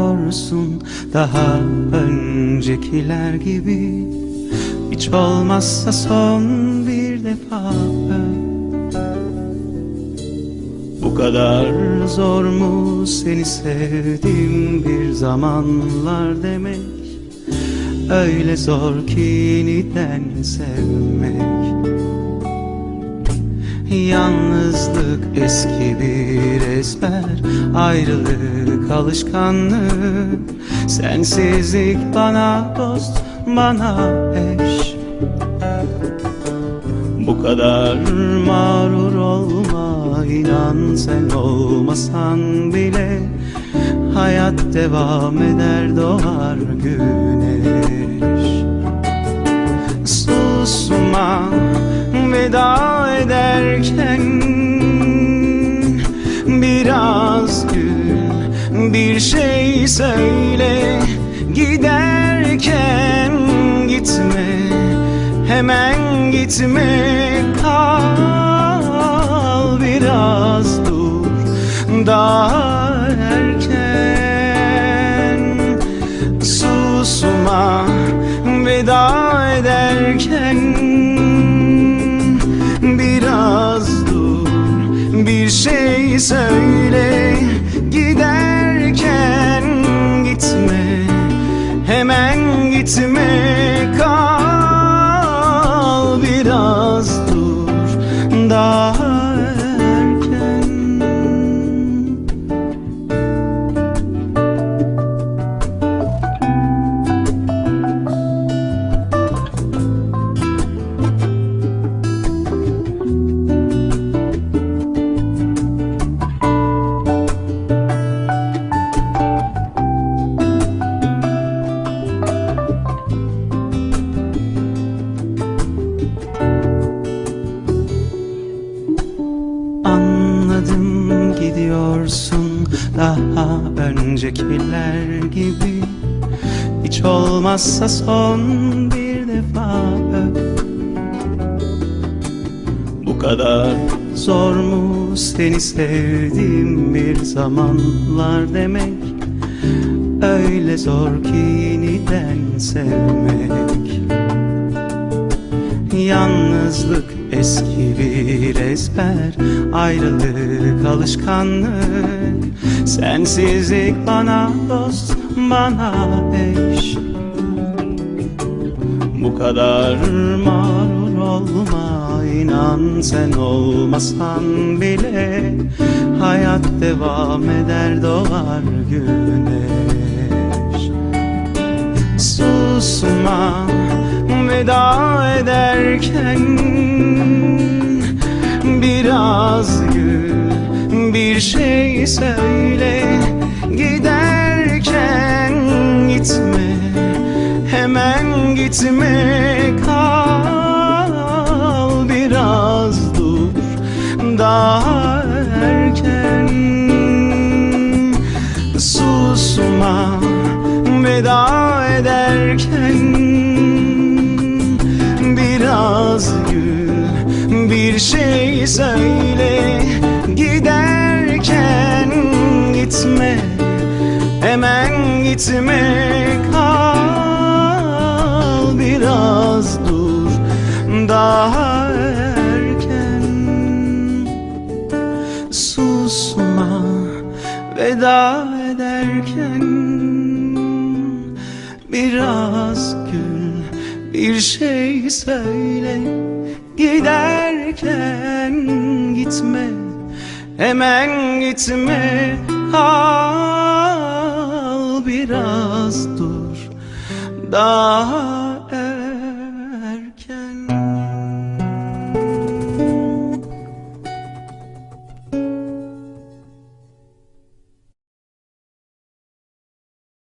gidiyorsun daha öncekiler gibi. Hiç olmazsa son bir defa öp. Bu kadar zor mu seni sevdim bir zamanlar demek? Öyle zor ki yeniden sevmek. Yalnızlık eski bir ezber, ayrılık alışkanlık, sensizlik bana dost, bana eş. Bu kadar mağrur olma, inan sen olmasan bile hayat devam eder, doğar güneş. Susma veda ederken, biraz gül, bir şey söyle. Giderken gitme, hemen gitme, kal biraz dur daha erken. Susma veda ederken, biraz dur bir şey söyle. Giderken gitme, hemen gitme, kal biraz dur daha erken. Anladım, gidiyorsun daha öncekiler gibi. Hiç olmazsa son bir defa öp. Bu kadar zor mu seni sevdim bir zamanlar demek? Öyle zor ki yeniden sevmek. Yalnızlık eski bir ezber, ayrılık alışkanlık, sensizlik bana dost, bana eş. Bu kadar mağrur olma, inan sen olmasan bile hayat devam eder, doğar güneş. Susma veda ederken, biraz gül, bir şey söyle. Giderken gitme, hemen gitme, kal biraz dur daha erken. Susma veda ederken, biraz gül, bir şey söyle. Giderken gitme, hemen gitme, kal biraz dur daha erken. Susma veda ederken, biraz gül, bir şey söyle. Giderken gitme, hemen gitme, kal biraz dur daha